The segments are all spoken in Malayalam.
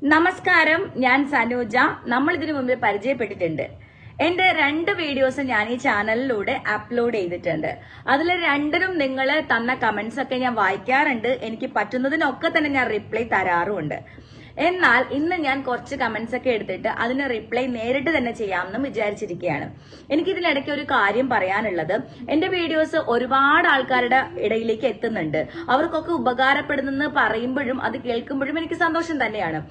നമസ്കാരം, ഞാൻ സനൂജ. നമ്മൾ ഇതിനു മുമ്പ് പരിചയപ്പെട്ടിട്ടുണ്ട്. എന്റെ 2 വീഡിയോസ് ഞാൻ ഈ ചാനലിലൂടെ അപ്ലോഡ് ചെയ്തിട്ടുണ്ട്. അതിൽ രണ്ടിനും നിങ്ങൾ തന്ന കമന്റ്സ് ഒക്കെ ഞാൻ വായിക്കാറുണ്ട്. എനിക്ക് പറ്റുന്നതിനൊക്കെ തന്നെ ഞാൻ റിപ്ലൈ തരാറുമുണ്ട്. എന്നാൽ ഇന്ന് ഞാൻ കുറച്ച് കമന്റ്സ് ഒക്കെ എടുത്തിട്ട് അതിന് റിപ്ലൈ നേരിട്ട് തന്നെ ചെയ്യാമെന്ന് വിചാരിച്ചിരിക്കുകയാണ്. എനിക്കിതിനിടയ്ക്ക് ഒരു കാര്യം പറയാനുള്ളത്, എന്റെ വീഡിയോസ് ഒരുപാട് ആൾക്കാരുടെ ഇടയിലേക്ക് എത്തുന്നുണ്ട്. അവർക്കൊക്കെ ഉപകാരപ്പെടുന്നെന്ന് പറയുമ്പോഴും അത് കേൾക്കുമ്പോഴും എനിക്ക് സന്തോഷം തന്നെയാണ്.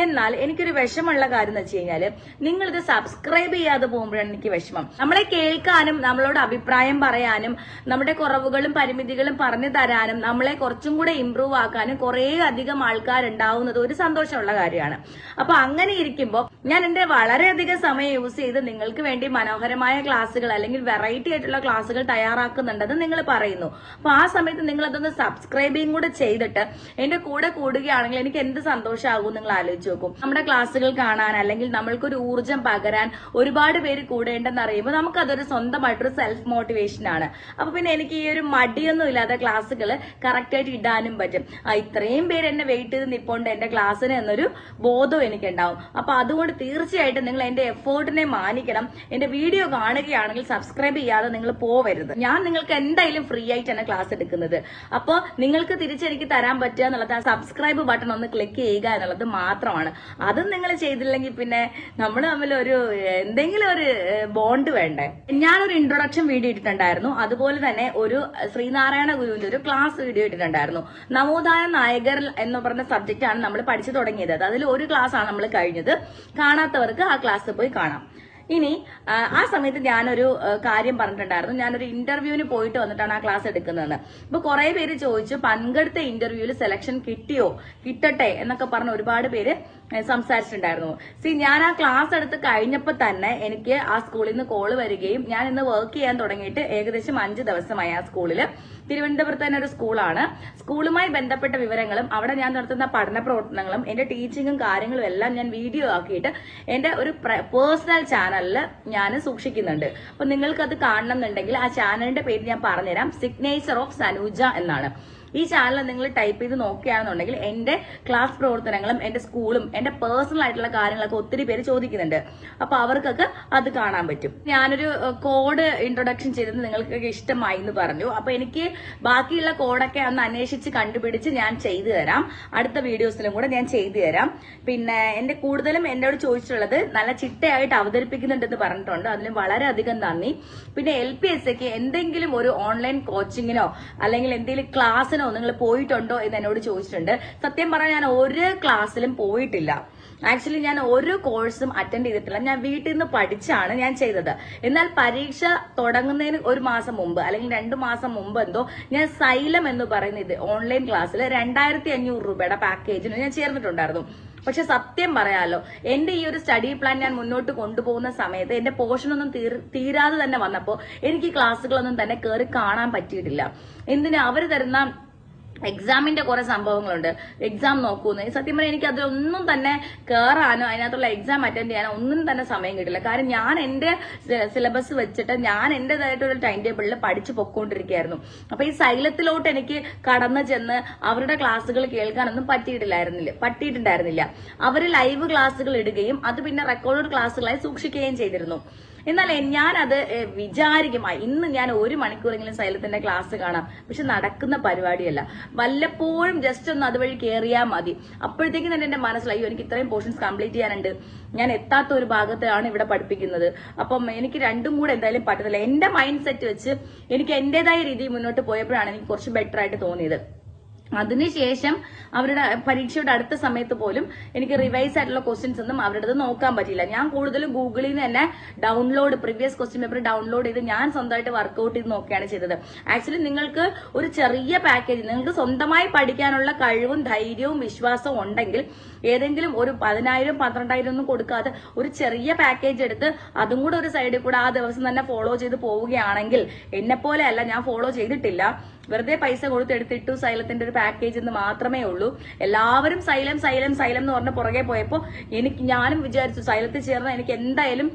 എന്നാൽ എനിക്കൊരു വിഷമമുള്ള കാര്യം എന്ന് വെച്ച് കഴിഞ്ഞാൽ, നിങ്ങളിത് സബ്സ്ക്രൈബ് ചെയ്യാതെ പോകുമ്പോഴാണ് എനിക്ക് വിഷമം. നമ്മളെ കേൾക്കാനും നമ്മളോട് അഭിപ്രായം പറയാനും നമ്മുടെ കുറവുകളും പരിമിതികളും പറഞ്ഞു തരാനും നമ്മളെ കുറച്ചും കൂടെ ഇംപ്രൂവ് ആക്കാനും കുറെ അധികം ആൾക്കാരുണ്ടാവുന്നത് ഒരു സന്തോഷം കാര്യമാണ്. അപ്പൊ അങ്ങനെ ഇരിക്കുമ്പോൾ ഞാൻ എന്റെ വളരെയധികം സമയം യൂസ് ചെയ്ത് നിങ്ങൾക്ക് വേണ്ടി മനോഹരമായ ക്ലാസ്സുകൾ അല്ലെങ്കിൽ വെറൈറ്റി ആയിട്ടുള്ള ക്ലാസ്സുകൾ തയ്യാറാക്കുന്നുണ്ടെന്ന് നിങ്ങൾ പറയുന്നു. അപ്പൊ ആ സമയത്ത് നിങ്ങൾ അതൊന്ന് സബ്സ്ക്രൈബിങ് കൂടെ ചെയ്തിട്ട് എന്റെ കൂടെ കൂടുകയാണെങ്കിൽ എനിക്ക് എന്ത് സന്തോഷമാകും നിങ്ങൾ ആലോചിച്ച് നോക്കും. നമ്മുടെ ക്ലാസ്സുകൾ കാണാൻ അല്ലെങ്കിൽ നമ്മൾക്കൊരു ഊർജ്ജം പകരാൻ ഒരുപാട് പേര് കൂടേണ്ടെന്ന് അറിയുമ്പോൾ നമുക്കതൊരു സ്വന്തമായിട്ടൊരു സെൽഫ് മോട്ടിവേഷൻ ആണ്. അപ്പൊ പിന്നെ എനിക്ക് ഈ ഒരു മടിയൊന്നും ഇല്ലാതെ ക്ലാസ്സുകൾ കറക്റ്റ് ആയിട്ട് ഇടാനും പറ്റും. ഇത്രയും പേര് എന്നെ വെയിറ്റ് ചെയ്ത് നിപ്പോണ്ട് എന്റെ ക്ലാസ്സിന് എന്നൊരു ബോധം എനിക്കുണ്ടാവും. അപ്പൊ അതുകൊണ്ട് തീർച്ചയായിട്ടും നിങ്ങൾ എന്റെ എഫേർട്ടിനെ മാനിക്കണം. എന്റെ വീഡിയോ കാണുകയാണെങ്കിൽ സബ്സ്ക്രൈബ് ചെയ്യാതെ നിങ്ങൾ പോവരുത്. ഞാൻ നിങ്ങൾക്ക് എന്തായാലും ഫ്രീ ആയിട്ടാണ് ക്ലാസ് എടുക്കുന്നത്. അപ്പോൾ നിങ്ങൾക്ക് തിരിച്ചെനിക്ക് തരാൻ പറ്റുക എന്നുള്ളത് ആ സബ്സ്ക്രൈബ് ബട്ടൺ ഒന്ന് ക്ലിക്ക് ചെയ്യുക എന്നുള്ളത് മാത്രമാണ്. അതും നിങ്ങൾ ചെയ്തില്ലെങ്കിൽ പിന്നെ നമ്മൾ തമ്മിൽ ഒരു എന്തെങ്കിലും ഒരു ബോണ്ട് വേണ്ടേ. ഞാനൊരു ഇൻട്രൊഡക്ഷൻ വീഡിയോ ഇട്ടിട്ടുണ്ടായിരുന്നു. അതുപോലെ തന്നെ ഒരു ശ്രീനാരായണ ഗുരുവിന്റെ ഒരു ക്ലാസ് വീഡിയോ ഇട്ടിട്ടുണ്ടായിരുന്നു. നവോത്ഥാന നായകർ എന്ന് പറഞ്ഞ സബ്ജക്റ്റ് ആണ് നമ്മൾ പഠിച്ചു തുടങ്ങിയത്. അതിൽ ഒരു ക്ലാസ് ആണ് നമ്മൾ കഴിഞ്ഞത്. കാണാത്തവർക്ക് ആ ക്ലാസ് പോയി കാണാം. ഇനി ആ സമയത്ത് ഞാനൊരു കാര്യം പറഞ്ഞിട്ടുണ്ടായിരുന്നു. ഞാനൊരു ഇന്റർവ്യൂവിന് പോയിട്ട് വന്നിട്ടാണ് ആ ക്ലാസ് എടുക്കുന്നതെന്ന്. ഇപ്പൊ കുറെ പേര് ചോദിച്ചു, പങ്കെടുത്ത ഇന്റർവ്യൂവിൽ സെലക്ഷൻ കിട്ടിയോ, കിട്ടട്ടെ എന്നൊക്കെ പറഞ്ഞ് ഒരുപാട് പേര് സംസാരിച്ചിട്ടുണ്ടായിരുന്നു. ഞാൻ ആ ക്ലാസ് എടുത്ത് കഴിഞ്ഞപ്പോൾ തന്നെ എനിക്ക് ആ സ്കൂളിൽ നിന്ന് കോള് വരികയും ഞാൻ ഇന്ന് വർക്ക് ചെയ്യാൻ തുടങ്ങിയിട്ട് ഏകദേശം 5 ദിവസമായി ആ സ്കൂളിൽ. തിരുവനന്തപുരത്ത് തന്നെ ഒരു സ്കൂളാണ്. സ്കൂളുമായി ബന്ധപ്പെട്ട വിവരങ്ങളും അവിടെ ഞാൻ നടത്തുന്ന പഠന പ്രവർത്തനങ്ങളും എന്റെ ടീച്ചിങ്ങും കാര്യങ്ങളും എല്ലാം ഞാൻ വീഡിയോ ആക്കിയിട്ട് എന്റെ ഒരു പേഴ്സണൽ ചാനലിൽ ഞാൻ സൂക്ഷിക്കുന്നുണ്ട്. അപ്പൊ നിങ്ങൾക്ക് അത് കാണണം എന്നുണ്ടെങ്കിൽ ആ ചാനലിന്റെ പേര് ഞാൻ പറഞ്ഞുതരാം. സിഗ്നേച്ചർ ഓഫ് സനൂജ എന്നാണ്. ഈ ചാനൽ നിങ്ങൾ ടൈപ്പ് ചെയ്ത് നോക്കുകയാണെന്നുണ്ടെങ്കിൽ എന്റെ ക്ലാസ് പ്രവർത്തനങ്ങളും എന്റെ സ്കൂളും എന്റെ പേഴ്സണൽ ആയിട്ടുള്ള കാര്യങ്ങളൊക്കെ ഒത്തിരി പേര് ചോദിക്കുന്നുണ്ട്. അപ്പൊ അവർക്കൊക്കെ അത് കാണാൻ പറ്റും. ഞാനൊരു കോഡ് ഇൻട്രൊഡക്ഷൻ ചെയ്തത് നിങ്ങൾക്കൊക്കെ ഇഷ്ടമായി എന്ന് പറഞ്ഞു. അപ്പൊ എനിക്ക് ബാക്കിയുള്ള കോഡൊക്കെ ഒന്ന് അന്വേഷിച്ച് കണ്ടുപിടിച്ച് ഞാൻ ചെയ്തു തരാം. അടുത്ത വീഡിയോസിലും കൂടെ ഞാൻ ചെയ്തു തരാം. പിന്നെ എന്റെ കൂടുതലും എന്നോട് ചോദിച്ചിട്ടുള്ളത് നല്ല ചിട്ടയായിട്ട് അവതരിപ്പിക്കുന്നുണ്ടെന്ന് പറഞ്ഞിട്ടുണ്ട്. അതിന് വളരെയധികം നന്ദി. പിന്നെ LPSക്ക് എന്തെങ്കിലും ഒരു ഓൺലൈൻ കോച്ചിങ്ങിനോ അല്ലെങ്കിൽ എന്തെങ്കിലും ക്ലാസ്സിനോ നിങ്ങൾ പോയിട്ടുണ്ടോ എന്ന് എന്നോട് ചോദിച്ചിട്ടുണ്ട്. സത്യം പറഞ്ഞാൽ ഞാൻ ഒരു ക്ലാസ്സിലും പോയിട്ടില്ല. ആക്ച്വലി ഞാൻ ഒരു കോഴ്സും അറ്റൻഡ് ചെയ്തിട്ടില്ല. ഞാൻ വീട്ടിൽ നിന്ന് പഠിച്ചാണ് ഞാൻ ചെയ്തത്. എന്നാൽ പരീക്ഷ തുടങ്ങുന്നതിന് 1 മാസം മുമ്പ് അല്ലെങ്കിൽ 2 മാസം മുമ്പ് എന്തോ ഞാൻ സൈലം എന്ന് പറയുന്ന ഇത് ഓൺലൈൻ ക്ലാസ്സിൽ 2500 രൂപയുടെ പാക്കേജിന് ഞാൻ ചേർന്നിട്ടുണ്ടായിരുന്നു. പക്ഷെ സത്യം പറയാലോ, എന്റെ ഈ ഒരു സ്റ്റഡി പ്ലാൻ ഞാൻ മുന്നോട്ട് കൊണ്ടുപോകുന്ന സമയത്ത് എന്റെ പോർഷൻ ഒന്നും തീരാതെ തന്നെ വന്നപ്പോൾ എനിക്ക് ക്ലാസ്സുകളൊന്നും തന്നെ കയറി കാണാൻ പറ്റിയിട്ടില്ല. എന്തിനാ അവർ തരുന്ന എക്സാമിന്റെ കുറെ സംഭവങ്ങളുണ്ട്. എക്സാം നോക്കൂന്ന് സത്യം പറഞ്ഞാൽ എനിക്ക് അതിലൊന്നും തന്നെ കയറാനോ അതിനകത്തുള്ള എക്സാം അറ്റൻഡ് ചെയ്യാനോ ഒന്നും തന്നെ സമയം കിട്ടില്ല. കാരണം ഞാൻ എന്റെ സിലബസ് വെച്ചിട്ട് ഞാൻ എന്റേതായിട്ടൊരു ടൈം ടേബിളിൽ പഠിച്ചു പൊക്കോണ്ടിരിക്കുകയായിരുന്നു. അപ്പൊ ഈ സൈലത്തിലോട്ട് എനിക്ക് കടന്നു ചെന്ന് അവരുടെ ക്ലാസ്സുകൾ കേൾക്കാനൊന്നും പറ്റിയിട്ടുണ്ടായിരുന്നില്ല. അവർ ലൈവ് ക്ലാസ്സുകൾ ഇടുകയും അത് പിന്നെ റെക്കോർഡ് ക്ലാസ്സുകളായി സൂക്ഷിക്കുകയും ചെയ്തിരുന്നു. എന്നാൽ ഞാനത് വിചാരിക്കും, ഇന്ന് ഞാൻ 1 മണിക്കൂറെങ്കിലും സൈലത്തിന്റെ ക്ലാസ് കാണാം. പക്ഷെ നടക്കുന്ന പരിപാടിയല്ല. വല്ലപ്പോഴും ജസ്റ്റ് ഒന്ന് അതുവഴി കയറിയാൽ മതി. അപ്പോഴത്തേക്കും തന്നെ എന്റെ മനസ്സിലായി എനിക്ക് ഇത്രയും പോർഷൻസ് കംപ്ലീറ്റ് ചെയ്യാനുണ്ട്, ഞാൻ എത്താത്ത ഒരു ഭാഗത്താണ് ഇവിടെ പഠിപ്പിക്കുന്നത്. അപ്പം എനിക്ക് രണ്ടും കൂടെ എന്തായാലും പറ്റത്തില്ല. എന്റെ മൈൻഡ് സെറ്റ് വെച്ച് എനിക്ക് എന്റേതായ രീതിയിൽ മുന്നോട്ട് പോയപ്പോഴാണ് എനിക്ക് കുറച്ച് ബെറ്റർ ആയിട്ട് തോന്നിയത്. അതിനുശേഷം അവരുടെ പരീക്ഷയുടെ അടുത്ത സമയത്ത് പോലും എനിക്ക് റിവൈസ് ആയിട്ടുള്ള ക്വസ്റ്റ്യൻസ് ഒന്നും അവരുടെ നോക്കാൻ പറ്റില്ല. ഞാൻ കൂടുതലും ഗൂഗിളിൽ നിന്ന് തന്നെ പ്രീവിയസ് ക്വസ്റ്റ്യൻ പേപ്പർ ഡൗൺലോഡ് ചെയ്ത് ഞാൻ സ്വന്തമായിട്ട് വർക്ക്ഔട്ട് ചെയ്ത് നോക്കുകയാണ് ചെയ്തത്. ആക്ച്വലി നിങ്ങൾക്ക് ഒരു ചെറിയ പാക്കേജ്, നിങ്ങൾക്ക് സ്വന്തമായി പഠിക്കാനുള്ള കഴിവും ധൈര്യവും വിശ്വാസവും ഉണ്ടെങ്കിൽ ഏതെങ്കിലും ഒരു 10,000 12,000 ഒന്നും കൊടുക്കാതെ ഒരു ചെറിയ പാക്കേജ് എടുത്ത് അതും കൂടെ ഒരു സൈഡിൽ കൂടെ ആ ദിവസം തന്നെ ഫോളോ ചെയ്ത് പോവുകയാണെങ്കിൽ, എന്നെ പോലെ അല്ല, ഞാൻ ഫോളോ ചെയ്തിട്ടില്ല, വെറുതെ പൈസ കൊടുത്തെടുത്തിട്ടു സൈലത്തിന്റെ ഒരു പാക്കേജ് എന്ന് മാത്രമേ ഉള്ളൂ. എല്ലാവരും സൈലം എന്ന് പറഞ്ഞ പുറകെ പോയപ്പോ ഞാനും വിചാരിച്ചു സൈലത്തിൽ ചേർന്ന എനിക്ക് എന്തായാലും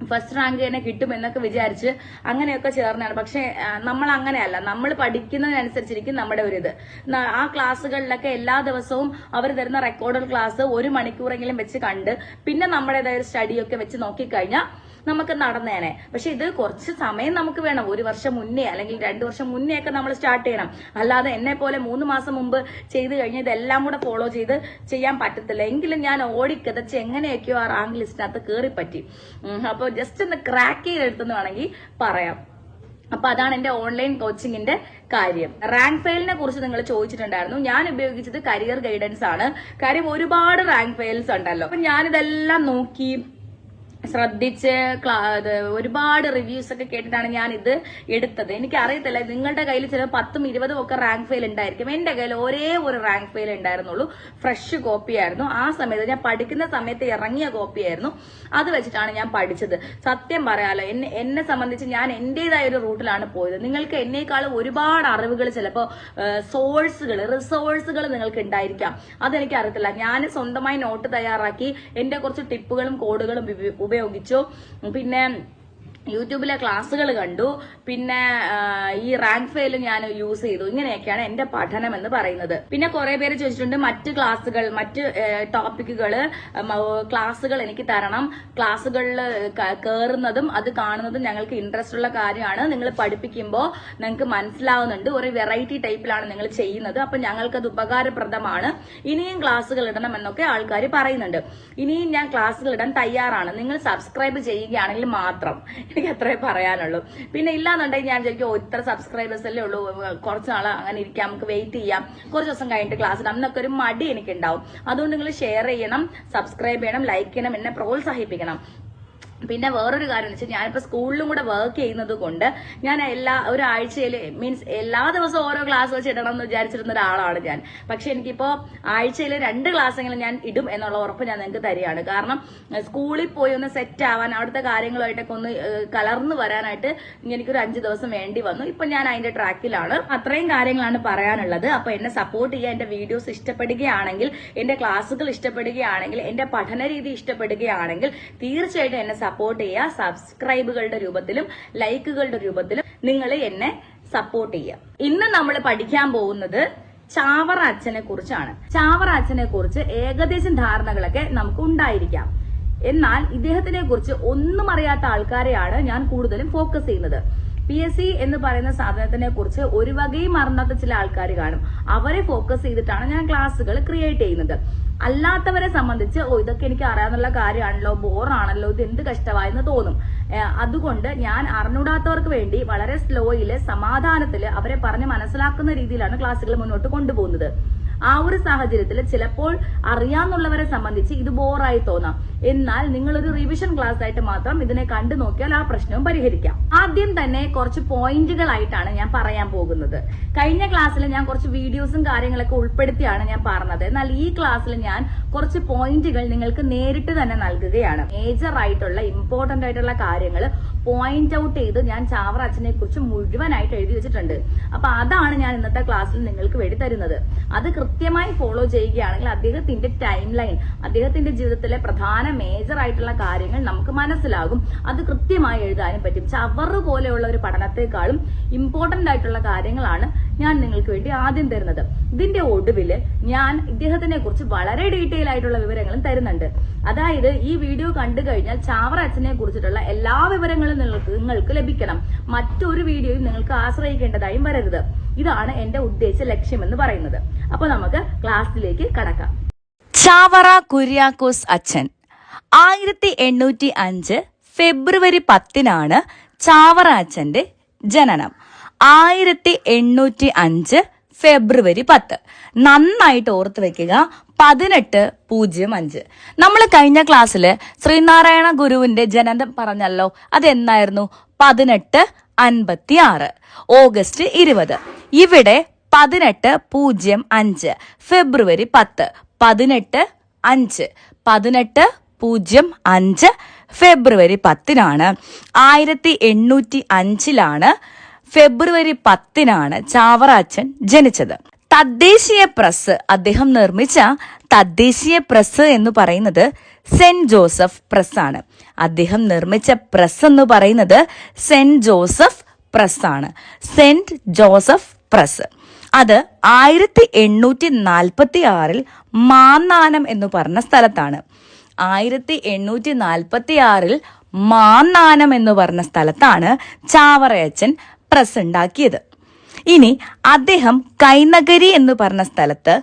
ഫസ്റ്റ് റാങ്ക് തന്നെ കിട്ടും എന്നൊക്കെ വിചാരിച്ച് അങ്ങനെയൊക്കെ ചേർന്നാണ്. പക്ഷെ നമ്മൾ അങ്ങനെയല്ല, നമ്മൾ പഠിക്കുന്നതിനനുസരിച്ചിരിക്കും നമ്മുടെ ഒരു ഇത്. ആ ക്ലാസ്സുകളിലൊക്കെ എല്ലാ ദിവസവും അവർ തരുന്ന റെക്കോർഡഡ് ക്ലാസ് 1 മണിക്കൂറെങ്കിലും വെച്ച് കണ്ട് പിന്നെ നമ്മുടേതായ സ്റ്റഡിയൊക്കെ വെച്ച് നോക്കിക്കഴിഞ്ഞാൽ നമുക്ക് നടന്നേനെ. പക്ഷെ ഇത് കുറച്ച് സമയം നമുക്ക് വേണം. 1 വർഷം മുന്നേ അല്ലെങ്കിൽ 2 വർഷം മുന്നേ ഒക്കെ നമ്മൾ സ്റ്റാർട്ട് ചെയ്യണം. അല്ലാതെ എന്നെ പോലെ 3 മാസം മുമ്പ് ചെയ്ത് കഴിഞ്ഞ് ഇതെല്ലാം കൂടെ ഫോളോ ചെയ്ത് ചെയ്യാൻ പറ്റത്തില്ല. എങ്കിലും ഞാൻ ഓടിക്കതച്ച് എങ്ങനെയൊക്കെയോ ആ റാങ്ക് ലിസ്റ്റിനകത്ത് കയറിപ്പറ്റി. അപ്പോൾ ജസ്റ്റ് ഒന്ന് ക്രാക്ക് ചെയ്തെടുത്തെന്ന് വേണമെങ്കിൽ പറയാം. അപ്പൊ അതാണ് എന്റെ ഓൺലൈൻ കോച്ചിങ്ങിന്റെ കാര്യം. റാങ്ക് ഫെയിലിനെ കുറിച്ച് നിങ്ങൾ ചോദിച്ചിട്ടുണ്ടായിരുന്നു. ഞാൻ ഉപയോഗിച്ചത് കരിയർ ഗൈഡൻസ് ആണ്. കാര്യം ഒരുപാട് റാങ്ക് ഫെയിൽസ് ഉണ്ടല്ലോ. അപ്പൊ ഞാനിതെല്ലാം നോക്കി ശ്രദ്ധിച്ച് ഒരുപാട് റിവ്യൂസ് ഒക്കെ കേട്ടിട്ടാണ് ഞാൻ ഇത് എടുത്തത്. എനിക്ക് അറിയത്തില്ല, നിങ്ങളുടെ കയ്യിൽ ചിലപ്പോൾ 10ഉം 20ഉം ഒക്കെ റാങ്ക് ഫെയിൽ ഉണ്ടായിരിക്കും. എന്റെ കയ്യിൽ ഒരേ ഒരു റാങ്ക് ഫെയിൽ ഉണ്ടായിരുന്നുള്ളൂ. ഫ്രഷ് കോപ്പി ആയിരുന്നു. ആ സമയത്ത് ഞാൻ പഠിക്കുന്ന സമയത്ത് ഇറങ്ങിയ കോപ്പി ആയിരുന്നു. അത് വെച്ചിട്ടാണ് ഞാൻ പഠിച്ചത്. സത്യം പറയാലോ, എന്നെ സംബന്ധിച്ച് ഞാൻ എന്റേതായ ഒരു റൂട്ടിലാണ് പോയത്. നിങ്ങൾക്ക് എന്നേക്കാളും ഒരുപാട് അറിവുകൾ, ചിലപ്പോൾ റിസോഴ്സുകൾ നിങ്ങൾക്ക് ഉണ്ടായിരിക്കാം. അതെനിക്ക് അറിയത്തില്ല. ഞാൻ സ്വന്തമായി നോട്ട് തയ്യാറാക്കി എന്റെ കുറച്ച് ടിപ്പുകളും കോഡുകളും ഉപയോഗിച്ചു. പിന്നെ യൂട്യൂബിലെ ക്ലാസ്സുകൾ കണ്ടു. പിന്നെ ഈ റാങ്ക് ഫെയിൽ ഞാൻ യൂസ് ചെയ്തു. ഇങ്ങനെയൊക്കെയാണ് എന്റെ പഠനം എന്ന് പറയുന്നത്. പിന്നെ കുറെ പേര് ചോദിച്ചിട്ടുണ്ട് മറ്റ് ക്ലാസ്സുകൾ, മറ്റ് ടോപ്പിക്കുകൾ, ക്ലാസ്സുകൾ എനിക്ക് തരണം. ക്ലാസ്സുകളിൽ കയറുന്നതും അത് കാണുന്നതും ഞങ്ങൾക്ക് ഇൻട്രസ്റ്റ് ഉള്ള കാര്യമാണ്. നിങ്ങൾ പഠിപ്പിക്കുമ്പോൾ ഞങ്ങൾക്ക് മനസ്സിലാവുന്നുണ്ട്. ഒരു വെറൈറ്റി ടൈപ്പിലാണ് നിങ്ങൾ ചെയ്യുന്നത്. അപ്പൊ ഞങ്ങൾക്കത് ഉപകാരപ്രദമാണ്. ഇനിയും ക്ലാസ്സുകൾ ഇടണം എന്നൊക്കെ ആൾക്കാർ പറയുന്നുണ്ട്. ഇനിയും ഞാൻ ക്ലാസ്സുകൾ ഇടാൻ തയ്യാറാണ്. നിങ്ങൾ സബ്സ്ക്രൈബ് ചെയ്യുകയാണെങ്കിൽ മാത്രം. എനിക്ക് അത്രേ പറയാനുള്ളൂ. പിന്നെ ഇല്ലാന്നുണ്ടെങ്കിൽ ഞാൻ വിചാരിക്കും ഇത്ര സബ്സ്ക്രൈബേഴ്സ് അല്ലേ ഉള്ളൂ, കുറച്ച് നാൾ അങ്ങനെ ഇരിക്കാം, നമുക്ക് വെയിറ്റ് ചെയ്യാം, കുറച്ച് ദിവസം കഴിഞ്ഞിട്ട് ക്ലാസ് ഇടാം എന്നൊക്കെ ഒരു മടി എനിക്കുണ്ടാവും. അതുകൊണ്ട് നിങ്ങൾ ഷെയർ ചെയ്യണം, സബ്സ്ക്രൈബ് ചെയ്യണം, ലൈക്ക് ചെയ്യണം, എന്നെ പ്രോത്സാഹിപ്പിക്കണം. പിന്നെ വേറൊരു കാര്യം എന്ന് വെച്ചാൽ ഞാനിപ്പോൾ സ്കൂളിലും കൂടെ വർക്ക് ചെയ്യുന്നത് കൊണ്ട് ഞാൻ ഒരാഴ്ചയിൽ മീൻസ് എല്ലാ ദിവസവും ഓരോ ക്ലാസ് വെച്ച് ഇടണം എന്ന് വിചാരിച്ചിരുന്ന ഒരാളാണ് ഞാൻ. പക്ഷെ എനിക്കിപ്പോൾ ആഴ്ചയിൽ 2 ക്ലാസ്സെങ്കിലും ഞാൻ ഇടും എന്നുള്ള ഉറപ്പ് ഞാൻ നിങ്ങൾക്ക് തരികയാണ്. കാരണം സ്കൂളിൽ പോയി ഒന്ന് സെറ്റ് ആവാൻ, അവിടുത്തെ കാര്യങ്ങളുമായിട്ടൊക്കെ ഒന്ന് കലർന്നു വരാനായിട്ട് എനിക്കൊരു 5 ദിവസം വേണ്ടി വന്നു. ഇപ്പൊ ഞാൻ അതിന്റെ ട്രാക്കിലാണ്. അത്രയും കാര്യങ്ങളാണ് പറയാനുള്ളത്. അപ്പൊ എന്നെ സപ്പോർട്ട് ചെയ്യുക. എന്റെ വീഡിയോസ് ഇഷ്ടപ്പെടുകയാണെങ്കിൽ, എന്റെ ക്ലാസ്സുകൾ ഇഷ്ടപ്പെടുകയാണെങ്കിൽ, എന്റെ പഠന രീതി ഇഷ്ടപ്പെടുകയാണെങ്കിൽ തീർച്ചയായിട്ടും എന്നെ സപ്പോർട്ട് ചെയ്യുക. സബ്സ്ക്രൈബുകളുടെ രൂപത്തിലും ലൈക്കുകളുടെ രൂപത്തിലും നിങ്ങൾ എന്നെ സപ്പോർട്ട് ചെയ്യുക. ഇന്ന് നമ്മൾ പഠിക്കാൻ പോകുന്നത് ചാവറ അച്ഛനെ കുറിച്ചാണ്. ചാവറ അച്ഛനെ കുറിച്ച് ഏകദേശം ധാരണകളൊക്കെ നമുക്ക് ഉണ്ടായിരിക്കാം. എന്നാൽ ഇദ്ദേഹത്തിനെ കുറിച്ച് ഒന്നും അറിയാത്ത ആൾക്കാരെയാണ് ഞാൻ കൂടുതലും ഫോക്കസ് ചെയ്യുന്നത്. PSC എന്ന് പറയുന്ന സാധനത്തിനെ കുറിച്ച് ഒരു വകയും അറിഞ്ഞാത്ത ചില ആൾക്കാർ കാണും. അവരെ ഫോക്കസ് ചെയ്തിട്ടാണ് ഞാൻ ക്ലാസ്സുകൾ ക്രിയേറ്റ് ചെയ്യുന്നത്. അല്ലാത്തവരെ സംബന്ധിച്ച് ഇതൊക്കെ എനിക്ക് അറിയാവുന്ന കാര്യമാണല്ലോ, ബോറാണല്ലോ, ഇത് എന്ത് കഷ്ടമായെന്ന് തോന്നും. അതുകൊണ്ട് ഞാൻ അറിഞ്ഞൂടാത്തവർക്ക് വേണ്ടി വളരെ സ്ലോയില്, സമാധാനത്തില് അവരെ പറഞ്ഞ് മനസ്സിലാക്കുന്ന രീതിയിലാണ് ക്ലാസ്സുകൾ മുന്നോട്ട് കൊണ്ടുപോകുന്നത്. ആ ഒരു സാഹചര്യത്തിൽ ചിലപ്പോൾ അറിയാന്നുള്ളവരെ സംബന്ധിച്ച് ഇത് ബോറായി തോന്നാം. എന്നാൽ നിങ്ങളൊരു റിവിഷൻ ക്ലാസ് ആയിട്ട് മാത്രം ഇതിനെ കണ്ടു നോക്കിയാൽ ആ പ്രശ്നവും പരിഹരിക്കാം. ആദ്യം തന്നെ കുറച്ച് പോയിന്റുകളായിട്ടാണ് ഞാൻ പറയാൻ പോകുന്നത്. കഴിഞ്ഞ ക്ലാസ്സിൽ ഞാൻ കുറച്ച് വീഡിയോസും കാര്യങ്ങളൊക്കെ ഉൾപ്പെടുത്തിയാണ് ഞാൻ പറഞ്ഞത്. എന്നാൽ ഈ ക്ലാസ്സിൽ ഞാൻ കുറച്ച് പോയിന്റുകൾ നിങ്ങൾക്ക് നേരിട്ട് തന്നെ നൽകുകയാണ്. മേജർ ആയിട്ടുള്ള ഇമ്പോർട്ടന്റ് ആയിട്ടുള്ള കാര്യങ്ങൾ പോയിന്റ് ഔട്ട് ചെയ്ത് ഞാൻ ചാവറ അച്ഛനെ കുറിച്ച് മുഴുവനായിട്ട് എഴുതി വെച്ചിട്ടുണ്ട്. അപ്പൊ അതാണ് ഞാൻ ഇന്നത്തെ ക്ലാസ്സിൽ നിങ്ങൾക്ക് വേണ്ടി തരുന്നത്. അത് കൃത്യമായി ഫോളോ ചെയ്യുകയാണെങ്കിൽ അദ്ദേഹത്തിന്റെ ടൈം ലൈൻ, അദ്ദേഹത്തിന്റെ ജീവിതത്തിലെ പ്രധാന മേജർ ആയിട്ടുള്ള കാര്യങ്ങൾ നമുക്ക് മനസ്സിലാകും. അത് കൃത്യമായി എഴുതാനും പറ്റും. ചവറ് പോലെയുള്ള ഒരു പഠനത്തെക്കാളും ഇമ്പോർട്ടന്റ് ആയിട്ടുള്ള കാര്യങ്ങളാണ് ഞാൻ നിങ്ങൾക്ക് വേണ്ടി ആദ്യം തരുന്നത്. ഇതിന്റെ ഒടുവിൽ ഞാൻ ഇദ്ദേഹത്തിനെ കുറിച്ച് വളരെ ഡീറ്റെയിൽ ആയിട്ടുള്ള വിവരങ്ങളും തരുന്നുണ്ട്. അതായത് ഈ വീഡിയോ കണ്ടു കഴിഞ്ഞാൽ ചാവറ അച്ഛനെ കുറിച്ചിട്ടുള്ള എല്ലാ വിവരങ്ങളും നിങ്ങൾക്ക് ലഭിക്കണം. മറ്റൊരു വീഡിയോയും നിങ്ങൾക്ക് ആശ്രയിക്കേണ്ടതായും വരരുത്. ഇതാണ് എന്റെ ഉദ്ദേശ ലക്ഷ്യം എന്ന് പറയുന്നത്. അപ്പൊ നമുക്ക് ക്ലാസ്സിലേക്ക് കടക്കാം. ചാവറ കുര്യാക്കോസ് അച്ഛൻ 1805 ഫെബ്രുവരി 10 ചാവറ അച്ഛന്റെ ജനനം. 1805 ഫെബ്രുവരി 10. നന്നായിട്ട് ഓർത്ത് വെക്കുക. 1805. നമ്മൾ കഴിഞ്ഞ ക്ലാസ്സില് ശ്രീനാരായണ ഗുരുവിന്റെ ജനനം പറഞ്ഞല്ലോ. അതെന്നായിരുന്നു? 1856 ഓഗസ്റ്റ് 20. ഇവിടെ 1805 ഫെബ്രുവരി 10. 1805 ഫെബ്രുവരി 10 1805 ഫെബ്രുവരി 10 ചാവറ അച്ഛൻ ജനിച്ചത്. തദ്ദേശീയ പ്രസ്, അദ്ദേഹം നിർമ്മിച്ച തദ്ദേശീയ പ്രസ് എന്ന് പറയുന്നത് സെന്റ് ജോസഫ് പ്രസ് ആണ്. അദ്ദേഹം നിർമ്മിച്ച പ്രസ് എന്ന് പറയുന്നത് സെന്റ് ജോസഫ് പ്രസ് ആണ്. സെന്റ് ജോസഫ് പ്രസ് അത് 1846 മാന്നാനം എന്ന് പറഞ്ഞ സ്ഥലത്താണ്. 1846 മാന്നാനം എന്ന് പറഞ്ഞ സ്ഥലത്താണ് ചാവറയച്ചൻ പ്രസ് ഉണ്ടാക്കിയത്. ഇനി അദ്ദേഹം കൈനഗരി എന്ന് പറഞ്ഞ സ്ഥലത്ത്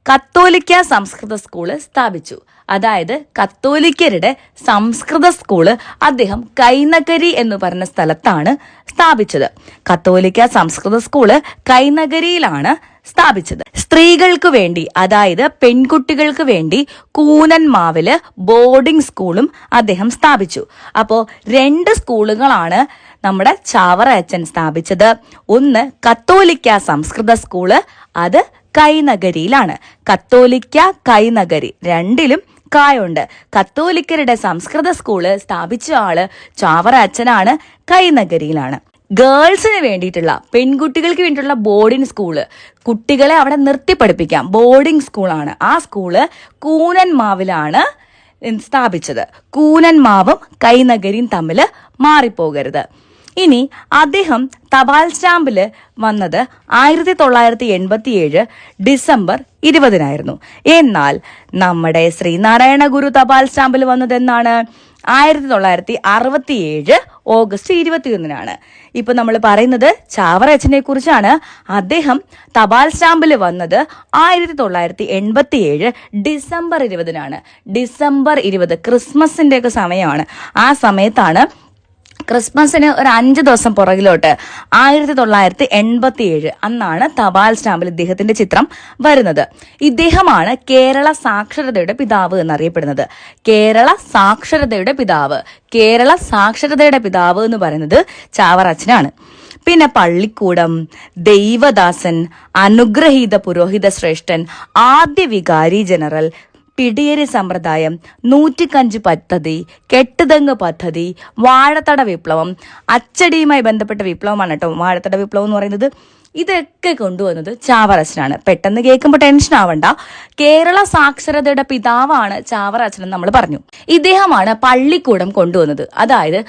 കത്തോലിക്ക സംസ്കൃത സ്കൂള് സ്ഥാപിച്ചു. അതായത് കത്തോലിക്കരുടെ സംസ്കൃത സ്കൂള് അദ്ദേഹം കൈനഗരി എന്ന് പറഞ്ഞ സ്ഥലത്താണ് സ്ഥാപിച്ചത്. കത്തോലിക്ക സംസ്കൃത സ്കൂള് കൈനഗരിയിലാണ് സ്ഥാപിച്ചത്. സ്ത്രീകൾക്ക് വേണ്ടി, അതായത് പെൺകുട്ടികൾക്ക് വേണ്ടി കൂനൻമാവില് ബോർഡിംഗ് സ്കൂളും അദ്ദേഹം സ്ഥാപിച്ചു. അപ്പോ 2 സ്കൂളുകളാണ് നമ്മുടെ ചാവറയച്ചൻ സ്ഥാപിച്ചത്. ഒന്ന് കത്തോലിക്ക സംസ്കൃത സ്കൂള്, അത് കൈനഗരിയിലാണ്. കത്തോലിക്ക കൈനഗരി, രണ്ടിലും കായുണ്ട്. കത്തോലിക്കരുടെ സംസ്കൃത സ്കൂള് സ്ഥാപിച്ച ആള് ചാവറയച്ചനാണ്, കൈനഗരിയിലാണ്. ഗേൾസിന് വേണ്ടിയിട്ടുള്ള, പെൺകുട്ടികൾക്ക് വേണ്ടിയിട്ടുള്ള ബോർഡിംഗ് സ്കൂള്, കുട്ടികളെ അവിടെ നിർത്തി പഠിപ്പിക്കാം, ബോർഡിംഗ് സ്കൂളാണ്. ആ സ്കൂള് കൂനൻമാവിലാണ് സ്ഥാപിച്ചത്. കൂനൻമാവും കൈനഗരിയും തമ്മിൽ മാറിപ്പോകരുത്. ഇനി അദ്ദേഹം തപാൽ സ്റ്റാമ്പില് വന്നത് 1987 ഡിസംബർ 20 എന്നാൽ നമ്മുടെ ശ്രീനാരായണ ഗുരു തപാൽ സ്റ്റാമ്പിൽ വന്നത് എന്നാണ്? 1967 ഓഗസ്റ്റ് 21 ഇപ്പൊ നമ്മൾ പറയുന്നത് ചാവറയച്ചനെ കുറിച്ചാണ്. അദ്ദേഹം തപാൽ സ്റ്റാമ്പിൽ വന്നത് 1987 ഡിസംബർ 20 ഡിസംബർ 20 ക്രിസ്മസിന്റെ ഒക്കെ സമയമാണ്. ആ സമയത്താണ്, ക്രിസ്മസിന് ഒരു 5 ദിവസം പുറകിലോട്ട് 1987 അന്നാണ് തപാൽ സ്റ്റാമ്പിൽ ഇദ്ദേഹത്തിന്റെ ചിത്രം വരുന്നത്. ഇദ്ദേഹമാണ് കേരള സാക്ഷരതയുടെ പിതാവ് എന്നറിയപ്പെടുന്നത്. കേരള സാക്ഷരതയുടെ പിതാവ്, കേരള സാക്ഷരതയുടെ പിതാവ് എന്ന് പറയുന്നത് ചാവറയച്ചനാണ്. പിന്നെ പള്ളിക്കൂടം, ദൈവദാസൻ, അനുഗ്രഹീത പുരോഹിത ശ്രേഷ്ഠൻ, ആദ്യ വികാരി ജനറൽ, പിടിയേരി സമ്പ്രദായം, 105 പദ്ധതി, കെട്ടുതെങ്ങ് പദ്ധതി, വാഴത്തട വിപ്ലവം, അച്ചടിയുമായി ബന്ധപ്പെട്ട വിപ്ലവമാണ് കേട്ടോ വാഴത്തട വിപ്ലവം എന്ന് പറയുന്നത്. ഇതൊക്കെ കൊണ്ടുവന്നത് ചാവറയച്ചനാണ്. പെട്ടെന്ന് കേൾക്കുമ്പോൾ ടെൻഷൻ ആവണ്ട, കേരള സാക്ഷരതയുടെ പിതാവാണ് ചാവറയച്ചൻ എന്ന് നമ്മൾ പറഞ്ഞു. ഇദ്ദേഹമാണ് പള്ളിക്കൂടം കൊണ്ടുവന്നത്. അതായത്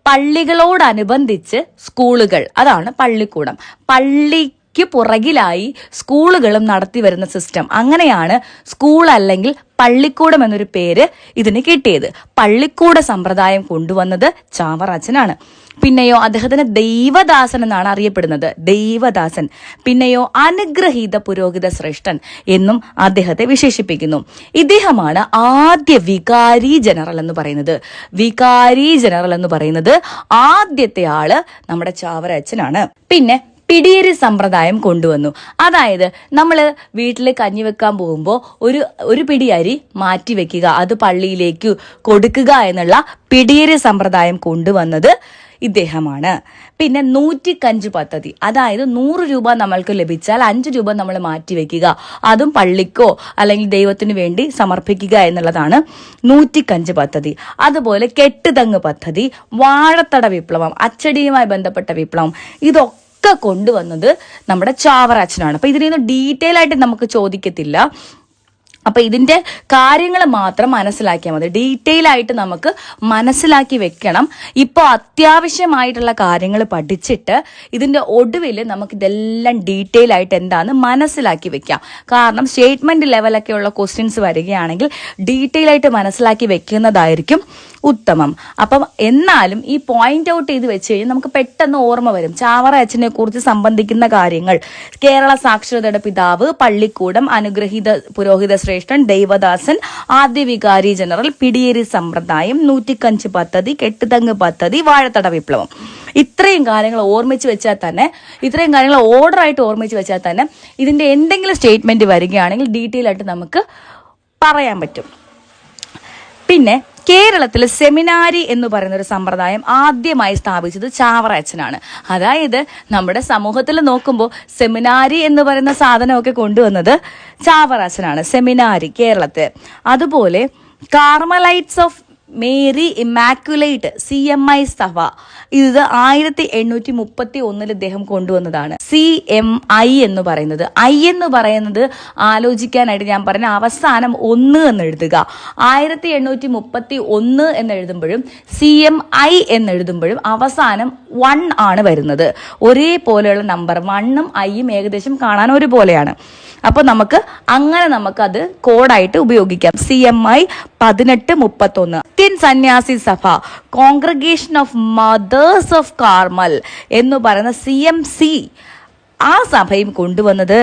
പള്ളികളോടനുബന്ധിച്ച് സ്കൂളുകൾ, അതാണ് പള്ളിക്കൂടം. പള്ളിക്ക് പുറകിലായി സ്കൂളുകളും നടത്തി വരുന്ന സിസ്റ്റം. അങ്ങനെയാണ് സ്കൂൾ അല്ലെങ്കിൽ പള്ളിക്കൂടം എന്നൊരു പേര് ഇതിന് കിട്ടിയത്. പള്ളിക്കൂട സമ്പ്രദായം കൊണ്ടുവന്നത് ചാവറയച്ചനാണ്. പിന്നെയോ അദ്ദേഹത്തിന് ദൈവദാസൻ എന്നാണ് അറിയപ്പെടുന്നത്, ദൈവദാസൻ. പിന്നെയോ അനുഗ്രഹീത പുരോഹിത ശ്രേഷ്ഠൻ എന്നും അദ്ദേഹത്തെ വിശേഷിപ്പിക്കുന്നു. ഇദ്ദേഹമാണ് ആദ്യ വികാരി ജനറൽ എന്ന് പറയുന്നത്. വികാരി ജനറൽ എന്ന് പറയുന്നത് ആദ്യത്തെ ആള് നമ്മുടെ ചാവറയച്ചനാണ്. പിന്നെ പിടിയേരി സമ്പ്രദായം കൊണ്ടുവന്നു. അതായത് നമ്മൾ വീട്ടിൽ കഞ്ഞി വെക്കാൻ പോകുമ്പോൾ ഒരു പിടി അരി മാറ്റി വെക്കുക, അത് പള്ളിയിലേക്ക് കൊടുക്കുക എന്നുള്ള പിടിയേരി സമ്പ്രദായം കൊണ്ടുവന്നത് ഇദ്ദേഹമാണ്. പിന്നെ 105 പദ്ധതി, അതായത് 100 രൂപ നമ്മൾക്ക് ലഭിച്ചാൽ 5 രൂപ നമ്മൾ മാറ്റിവെക്കുക, അതും പള്ളിക്കോ അല്ലെങ്കിൽ ദൈവത്തിനു വേണ്ടി സമർപ്പിക്കുക എന്നുള്ളതാണ് 105 പദ്ധതി. അതുപോലെ കെട്ടുതെങ്ങ് പദ്ധതി, വാഴത്തട വിപ്ലവം, അച്ചടിയുമായി ബന്ധപ്പെട്ട വിപ്ലവം, ഇതൊക്കെ കൊണ്ടുവന്നത് നമ്മുടെ ചാവറയച്ചനാണ്. അപ്പൊ ഇതിനൊന്നും ഡീറ്റെയിൽ ആയിട്ട് നമുക്ക് ചോദിക്കത്തില്ല. അപ്പൊ ഇതിന്റെ കാര്യങ്ങൾ മാത്രം മനസ്സിലാക്കിയാൽ മതി. ഡീറ്റെയിൽ ആയിട്ട് നമുക്ക് മനസ്സിലാക്കി വെക്കണം. ഇപ്പോൾ അത്യാവശ്യമായിട്ടുള്ള കാര്യങ്ങൾ പഠിച്ചിട്ട് ഇതിന്റെ ഒടുവിൽ നമുക്ക് ഇതെല്ലാം ഡീറ്റെയിൽ ആയിട്ട് എന്താന്ന് മനസ്സിലാക്കി വെക്കാം. കാരണം സ്റ്റേറ്റ്മെന്റ് ലെവലൊക്കെ ഉള്ള ക്വസ്റ്റ്യൻസ് വരികയാണെങ്കിൽ ഡീറ്റെയിൽ ആയിട്ട് മനസ്സിലാക്കി വെക്കുന്നതായിരിക്കും ഉത്തമം. അപ്പം എന്നാലും ഈ പോയിന്റ് ഔട്ട് ചെയ്ത് വെച്ച് കഴിഞ്ഞാൽ നമുക്ക് പെട്ടെന്ന് ഓർമ്മ വരും. ചാവറയച്ചനെ കുറിച്ച് സംബന്ധിക്കുന്ന കാര്യങ്ങൾ: കേരള സാക്ഷരതയുടെ പിതാവ്, പള്ളിക്കൂടം, അനുഗ്രഹീത പുരോഹിത ശ്രേഷ്ഠൻ, ദൈവദാസൻ, ആദ്യ വികാരി ജനറൽ, പിടിയേരി സമ്പ്രദായം, 105 പദ്ധതി, കെട്ടുതെങ്ങ് പദ്ധതി, വാഴത്തട വിപ്ലവം. ഇത്രയും കാര്യങ്ങൾ ഓർമ്മിച്ച് വെച്ചാൽ തന്നെ, ഇത്രയും കാര്യങ്ങൾ ഓർഡർ ആയിട്ട് ഓർമ്മിച്ച് വെച്ചാൽ തന്നെ ഇതിന്റെ എന്തെങ്കിലും സ്റ്റേറ്റ്മെന്റ് വരികയാണെങ്കിൽ ഡീറ്റെയിൽ ആയിട്ട് നമുക്ക് പറയാൻ പറ്റും. പിന്നെ കേരളത്തിൽ സെമിനാരി എന്ന് പറയുന്ന ഒരു സമ്പ്രദായം ആദ്യമായി സ്ഥാപിച്ചത് ചാവറയച്ചനാണ്. അതായത് നമ്മുടെ സമൂഹത്തിൽ നോക്കുമ്പോൾ സെമിനാരി എന്ന് പറയുന്ന സാധനമൊക്കെ കൊണ്ടുവന്നത് ചാവറയച്ചനാണ്, സെമിനാരി കേരളത്തിൽ. അതുപോലെ Carmelites of Mary Immaculate CMI സഭ, ഇത് 1831 ഇദ്ദേഹം കൊണ്ടുവന്നതാണ്. CMI എന്ന് പറയുന്നത്, എന്ന് പറയുന്നത് ആലോചിക്കാനായിട്ട് ഞാൻ പറഞ്ഞ അവസാനം 1 എന്ന് എഴുതുക. 1831 എന്ന് എഴുതുമ്പോഴും CMI എന്ന് എഴുതുമ്പോഴും അവസാനം 1 ആണ് വരുന്നത്. ഒരേപോലെയുള്ള നമ്പർ 1ഉം Iയും ഏകദേശം കാണാൻ ഒരുപോലെയാണ്. അപ്പൊ നമുക്കത് കോഡായിട്ട് ഉപയോഗിക്കാം. CMI 1831. ക്രിസ്ത്യൻ സന്യാസി സഭ, congregation of mothers of Carmel എന്ന് പറയുന്ന CMC, ആ സഭയും കൊണ്ടുവന്നത്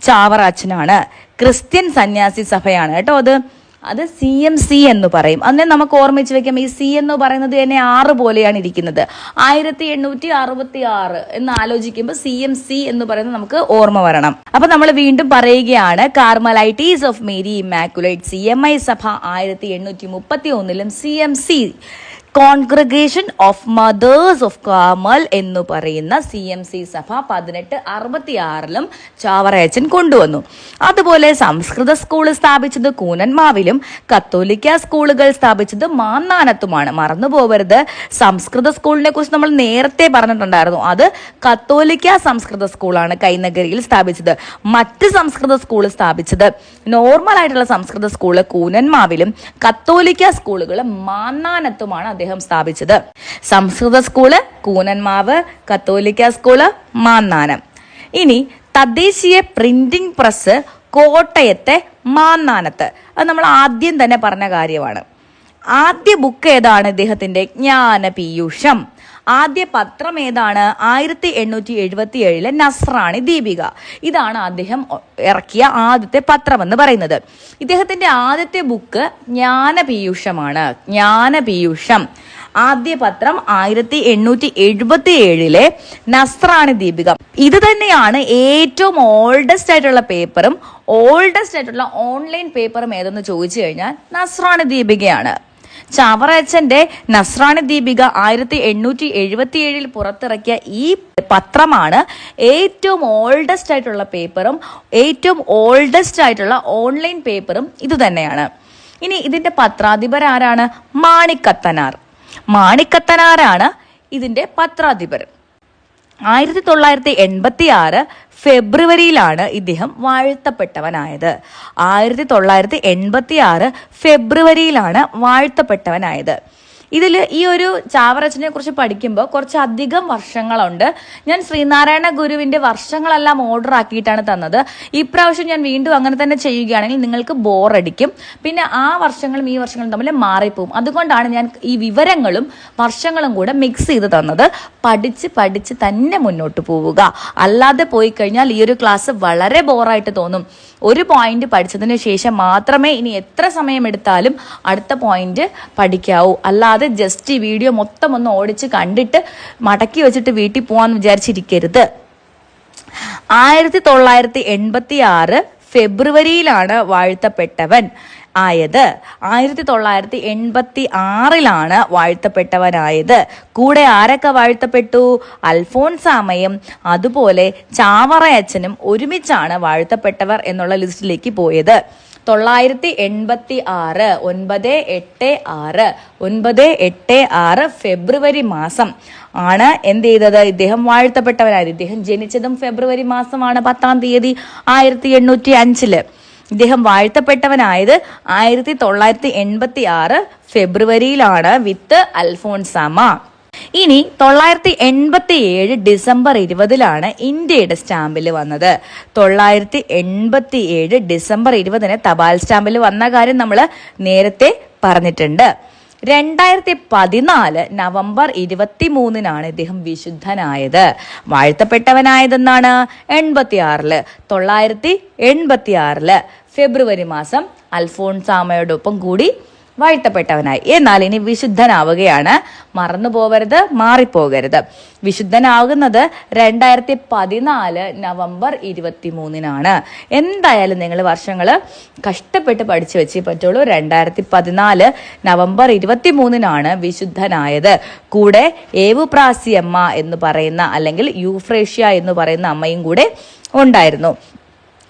ചാവറ അച്ഛനാണ്. ക്രിസ്ത്യൻ സന്യാസി സഭയാണ് കേട്ടോ അത് CMC എന്ന് പറയും. അന്നേ നമുക്ക് ഓർമ്മിച്ച് വെക്കാം, ഈ C എന്ന് പറയുന്നത് തന്നെ 6 പോലെയാണ് ഇരിക്കുന്നത്. 1866 എന്ന് ആലോചിക്കുമ്പോൾ CMC എന്ന് പറയുന്നത് നമുക്ക് ഓർമ്മ വരണം. അപ്പൊ നമ്മൾ വീണ്ടും പറയുകയാണ്, Carmelites of Mary Immaculate CMI സഭ 1831 CMC congregation of mothers of Carmel എന്ന് പറയുന്ന CMC സഭ 1866 ചാവറയച്ചൻ കൊണ്ടുവന്നു. അതുപോലെ സംസ്കൃത സ്കൂൾ സ്ഥാപിച്ചത് കൂനന്മാവിലും കത്തോലിക്ക സ്കൂളുകൾ സ്ഥാപിച്ചത് മാന്നാനത്തുമാണ്. മറന്നുപോകരുത്, സംസ്കൃത സ്കൂളിനെ കുറിച്ച് നമ്മൾ നേരത്തെ പറഞ്ഞിട്ടുണ്ടായിരുന്നു. അത് കത്തോലിക്ക സംസ്കൃത സ്കൂളാണ് കൈനഗരിയിൽ സ്ഥാപിച്ചത്. മറ്റ് സംസ്കൃത സ്കൂൾ സ്ഥാപിച്ചത്, നോർമൽ ആയിട്ടുള്ള സംസ്കൃത സ്കൂള് കൂനന്മാവിലും കത്തോലിക്ക സ്കൂളുകൾ മാന്നാനത്തുമാണ് അദ്ദേഹം സ്ഥാപിച്ചത്. സംസ്കൃത സ്കൂള് കൂനന്മാവ്, കത്തോലിക്ക സ്കൂള് മാന്നാനം. ഇനി തദ്ദേശീയ പ്രിന്റിംഗ് പ്രസ് കോട്ടയത്തെ മാന്നാനത്ത്, അത് നമ്മൾ ആദ്യം തന്നെ പറഞ്ഞ കാര്യമാണ്. ആദ്യ ബുക്ക് ഏതാണ് ഇദ്ദേഹത്തിന്റെ? ജ്ഞാനപീയൂഷം. ആദ്യ പത്രം ഏതാണ്? 1877 നസ്രാണി ദീപിക. ഇതാണ് അദ്ദേഹം ഇറക്കിയ ആദ്യത്തെ പത്രം എന്ന് പറയുന്നത്. ഇദ്ദേഹത്തിന്റെ ആദ്യത്തെ ബുക്ക് ജ്ഞാനപീയൂഷമാണ്. ജ്ഞാനപീയൂഷം ആദ്യ പത്രം 1877 നസ്രാണി ദീപിക. ഇത് തന്നെയാണ് ഏറ്റവും ഓൾഡസ്റ്റ് ആയിട്ടുള്ള പേപ്പറും ഓൾഡസ്റ്റ് ആയിട്ടുള്ള ഓൺലൈൻ പേപ്പറും ഏതെന്ന് ചോദിച്ചു കഴിഞ്ഞാൽ നസ്രാണി ദീപികയാണ്. ചാവറയച്ചന്റെ നസ്രാണി ദീപിക 1877 പുറത്തിറക്കിയ ഈ പത്രമാണ് ഏറ്റവും ഓൾഡസ്റ്റ് ആയിട്ടുള്ള പേപ്പറും ഏറ്റവും ഓൾഡസ്റ്റ് ആയിട്ടുള്ള ഓൺലൈൻ പേപ്പറും ഇത് തന്നെയാണ്. ഇനി ഇതിന്റെ പത്രാധിപർ ആരാണ്? മാണിക്കത്തനാറാണ് ഇതിന്റെ പത്രാധിപർ. 1986 ഫെബ്രുവരിയിലാണ് ഇദ്ദേഹം വാഴ്ത്തപ്പെട്ടവനായത്. 1986 ഫെബ്രുവരിയിലാണ് വാഴ്ത്തപ്പെട്ടവനായത്. ഇതിൽ ഈ ഒരു ചാവറച്ചനെ കുറിച്ച് പഠിക്കുമ്പോൾ കുറച്ചധികം വർഷങ്ങളുണ്ട്. ഞാൻ ശ്രീനാരായണ ഗുരുവിന്റെ വർഷങ്ങളെല്ലാം ഓർഡർ ആക്കിയിട്ടാണ് തന്നത്. ഇപ്രാവശ്യം ഞാൻ വീണ്ടും അങ്ങനെ തന്നെ ചെയ്യുകയാണെങ്കിൽ നിങ്ങൾക്ക് ബോറടിക്കും. പിന്നെ ആ വർഷങ്ങളും ഈ വർഷങ്ങളും തമ്മിൽ മാറിപ്പോവും. അതുകൊണ്ടാണ് ഞാൻ ഈ വിവരങ്ങളും വർഷങ്ങളും കൂടെ മിക്സ് ചെയ്ത് തന്നത്. പഠിച്ച് തന്നെ മുന്നോട്ട് പോവുക. അല്ലാതെ പോയി കഴിഞ്ഞാൽ ഈ ഒരു ക്ലാസ് വളരെ ബോറായിട്ട് തോന്നും. ഒരു പോയിന്റ് പഠിച്ചതിന് ശേഷം മാത്രമേ ഇനി എത്ര സമയം എടുത്താലും അടുത്ത പോയിന്റ് പഠിക്കാവൂ. അല്ലാതെ ജസ്റ്റ് ഈ വീഡിയോ മൊത്തം ഒന്ന് ഓടിച്ച് കണ്ടിട്ട് മടക്കി വെച്ചിട്ട് വീട്ടിൽ പോവാന്ന് വിചാരിച്ചിരിക്കരുത്. 1986 ഫെബ്രുവരിയിലാണ് വാഴ്ത്തപ്പെട്ടവൻ ആയത്. 1986 വാഴ്ത്തപ്പെട്ടവനായത്. കൂടെ ആരൊക്കെ വാഴ്ത്തപ്പെട്ടു? അൽഫോൺസാമയും അതുപോലെ ചാവറയച്ചനും ഒരുമിച്ചാണ് വാഴ്ത്തപ്പെട്ടവർ എന്നുള്ള ലിസ്റ്റിലേക്ക് പോയത്. 986 986 ഫെബ്രുവരി മാസം ആണ് എന്ത് ചെയ്തത്? ഇദ്ദേഹം വാഴ്ത്തപ്പെട്ടവനായത്. ഇദ്ദേഹം ജനിച്ചതും ഫെബ്രുവരി മാസമാണ് 10-ാം തീയതി 1805. ഇദ്ദേഹം വാഴ്ത്തപ്പെട്ടവനായത് 1986 ഫെബ്രുവരിയിലാണ് വിത്ത് അൽഫോൺസാമ. ഇനി 987 ഡിസംബർ 20 ഇന്ത്യയുടെ സ്റ്റാമ്പിൽ വന്നത്. 987 ഡിസംബർ 20 തപാൽ സ്റ്റാമ്പിൽ വന്ന കാര്യം നമ്മൾ നേരത്തെ പറഞ്ഞിട്ടുണ്ട്. 2014 നവംബർ 23 ഇദ്ദേഹം വിശുദ്ധനായത്. വാഴ്ത്തപ്പെട്ടവനായതെന്നാണ് 86. 986 ഫെബ്രുവരി മാസം അൽഫോൺസാമയോടൊപ്പം കൂടി വാഴ്ത്തപ്പെട്ടവനായി. എന്നാൽ ഇനി വിശുദ്ധനാവുകയാണ്. മറന്നു പോകരുത്, മാറിപ്പോകരുത്. വിശുദ്ധനാകുന്നത് 2014 നവംബർ 23 എന്തായാലും നിങ്ങൾ വർഷങ്ങൾ കഷ്ടപ്പെട്ട് പഠിച്ചു വെച്ചേ പറ്റുള്ളൂ. 2014 നവംബർ 23 വിശുദ്ധനായത്. കൂടെ ഏവുപ്രാസിയമ്മ എന്ന് പറയുന്ന അല്ലെങ്കിൽ യൂഫ്രേഷ്യ എന്ന് പറയുന്ന അമ്മയും കൂടെ ഉണ്ടായിരുന്നു.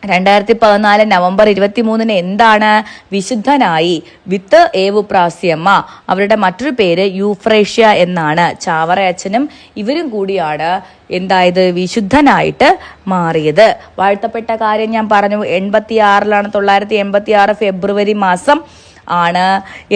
2014 നവംബർ 23 എന്താണ്? വിശുദ്ധനായി. വിത്ത് ഏവുപ്രാസ്യമ്മ. അവരുടെ മറ്റൊരു പേര് യൂഫ്രേഷ്യ എന്നാണ്. ചാവറ അച്ഛനും ഇവരും കൂടിയാണ് എന്തായത്? വിശുദ്ധനായിട്ട് മാറിയത്. വാഴ്ത്തപ്പെട്ട കാര്യം ഞാൻ പറഞ്ഞു. 86 986 ഫെബ്രുവരി മാസം ആണ്.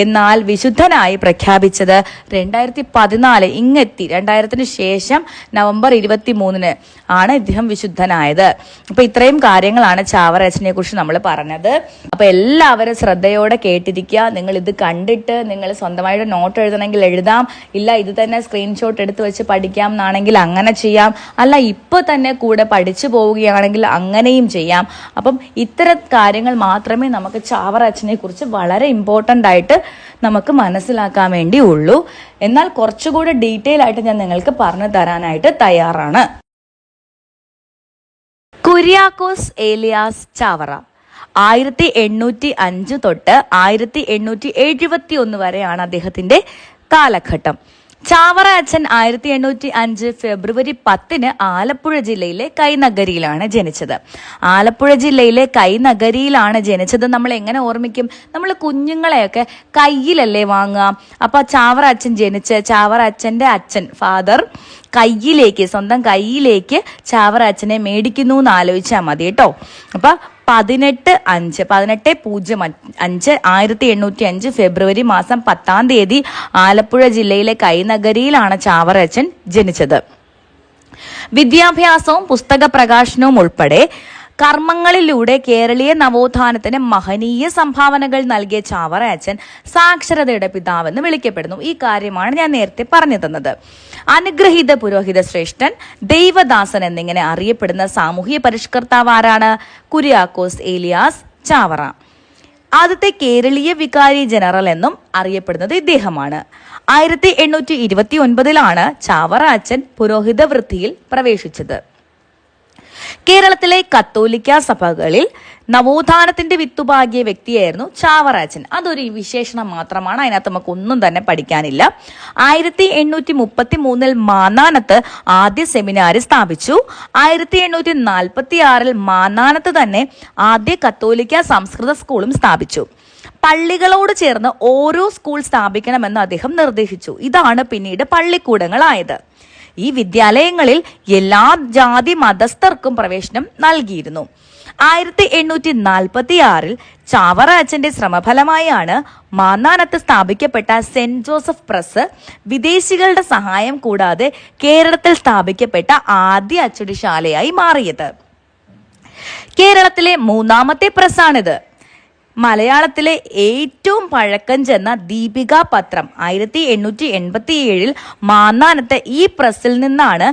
എന്നാൽ വിശുദ്ധനായി പ്രഖ്യാപിച്ചത് 2014 ഇങ്ങെത്തി. 2000 ശേഷം നവംബർ 23 ആണ് ഇദ്ദേഹം വിശുദ്ധനായത്. അപ്പൊ ഇത്രയും കാര്യങ്ങളാണ് ചാവറ അച്ഛനെ കുറിച്ച് നമ്മൾ പറഞ്ഞത്. അപ്പൊ എല്ലാവരും ശ്രദ്ധയോടെ കേട്ടിരിക്കുക. നിങ്ങൾ ഇത് കണ്ടിട്ട് നിങ്ങൾ സ്വന്തമായിട്ട് നോട്ട് എഴുതണമെങ്കിൽ എഴുതാം, ഇല്ല ഇത് തന്നെ സ്ക്രീൻഷോട്ട് എടുത്ത് വെച്ച് പഠിക്കാം എന്നാണെങ്കിൽ അങ്ങനെ ചെയ്യാം, അല്ല ഇപ്പൊ തന്നെ കൂടെ പഠിച്ചു പോവുകയാണെങ്കിൽ അങ്ങനെയും ചെയ്യാം. അപ്പം ഇത്തരം കാര്യങ്ങൾ മാത്രമേ നമുക്ക് ചാവറ അച്ഛനെ കുറിച്ച് വളരെ ഇമ്പോർട്ടൻ്റ് ആയിട്ട് നമുക്ക് മനസ്സിലാക്കാൻ വേണ്ടി ഉള്ളൂ. എന്നാൽ കുറച്ചുകൂടെ ഡീറ്റെയിൽ ആയിട്ട് ഞാൻ നിങ്ങൾക്ക് പറഞ്ഞു തരാനായിട്ട് തയ്യാറാണ്. കുര്യാക്കോസ് ഏലിയാസ് ചാവറ 1805 തൊട്ട് 1871 വരെയാണ് അദ്ദേഹത്തിന്റെ കാലഘട്ടം. ചാവറ അച്ഛൻ 1805 ഫെബ്രുവരി 10 ആലപ്പുഴ ജില്ലയിലെ കൈനഗരിയിലാണ് ജനിച്ചത്. ആലപ്പുഴ ജില്ലയിലെ കൈനഗരിയിലാണ് ജനിച്ചത്. നമ്മൾ എങ്ങനെ ഓർമ്മിക്കും? നമ്മൾ കുഞ്ഞുങ്ങളെയൊക്കെ കയ്യിലല്ലേ വാങ്ങുക. അപ്പൊ ചാവറ അച്ഛൻ ചാവറ അച്ഛന്റെ അച്ഛൻ ഫാദർ സ്വന്തം കയ്യിലേക്ക് ചാവറ അച്ഛനെ മേടിക്കുന്നു എന്ന് ആലോചിച്ചാൽ മതി കേട്ടോ. അപ്പൊ 1805 ഫെബ്രുവരി മാസം 10 ആലപ്പുഴ ജില്ലയിലെ കൈനഗരിയിലാണ് ചാവറ അച്ഛൻ ജനിച്ചത്. വിദ്യാഭ്യാസവും പുസ്തക പ്രകാശനവും ഉൾപ്പെടെ കർമ്മങ്ങളിലൂടെ കേരളീയ നവോത്ഥാനത്തിന് മഹനീയ സംഭാവനകൾ നൽകിയ ചാവറ അച്ഛൻ സാക്ഷരതയുടെ പിതാവെന്ന് വിളിക്കപ്പെടുന്നു. ഈ കാര്യമാണ് ഞാൻ നേരത്തെ പറഞ്ഞു തന്നത്. അനുഗ്രഹീത പുരോഹിത ശ്രേഷ്ഠൻ, ദൈവദാസൻ എന്നിങ്ങനെ അറിയപ്പെടുന്ന സാമൂഹ്യ പരിഷ്കർത്താവ് ആരാണ്? കുര്യാക്കോസ് ഏലിയാസ് ചാവറ. ആദ്യത്തെ കേരളീയ വികാരി ജനറൽ എന്നും അറിയപ്പെടുന്നത് ഇദ്ദേഹമാണ്. 1829 ചാവറ അച്ഛൻ പുരോഹിത വൃത്തിയിൽ പ്രവേശിച്ചത്. കേരളത്തിലെ കത്തോലിക്ക സഭകളിൽ നവോത്ഥാനത്തിന്റെ വിത്തുപാകിയ വ്യക്തിയായിരുന്നു ചാവറ അച്ഛൻ. അതൊരു വിശേഷണം മാത്രമാണ്, അതിനകത്ത് നമുക്ക് ഒന്നും തന്നെ പഠിക്കാനില്ല. 1833 മാന്നാനത്ത് ആദ്യ സെമിനാരി സ്ഥാപിച്ചു. 1846 മാന്നാനത്ത് തന്നെ ആദ്യ കത്തോലിക്ക സംസ്കൃത സ്കൂളും സ്ഥാപിച്ചു. പള്ളികളോട് ചേർന്ന് ഓരോ സ്കൂൾ സ്ഥാപിക്കണമെന്ന് അദ്ദേഹം നിർദ്ദേശിച്ചു. ഇതാണ് പിന്നീട് പള്ളിക്കൂടങ്ങളായത്. ഈ വിദ്യാലയങ്ങളിൽ എല്ലാ ജാതി മതസ്ഥർക്കും പ്രവേശനം നൽകിയിരുന്നു. 1846 ചാവറ അച്ഛന്റെ ശ്രമഫലമായാണ് മാന്നാനത്ത് സ്ഥാപിക്കപ്പെട്ട സെന്റ് ജോസഫ് പ്രസ് വിദേശികളുടെ സഹായം കൂടാതെ കേരളത്തിൽ സ്ഥാപിക്കപ്പെട്ട ആദ്യ അച്ചടിശാലയായി മാറിയത്. കേരളത്തിലെ മൂന്നാമത്തെ പ്രസ്സാണിത്. മലയാളത്തിലെ ഏറ്റവും പഴക്കം ചെന്ന ദീപിക പത്രം 1887 മാന്നാനത്തെ ഈ പ്രസ്സിൽ നിന്നാണ്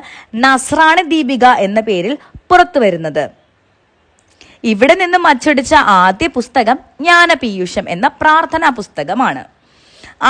നസ്രാണി ദീപിക എന്ന പേരിൽ പുറത്തു വരുന്നത്. ഇവിടെ നിന്നും അച്ചടിച്ച ആദ്യ പുസ്തകം ജ്ഞാനപീയൂഷം എന്ന പ്രാർത്ഥനാ പുസ്തകമാണ്.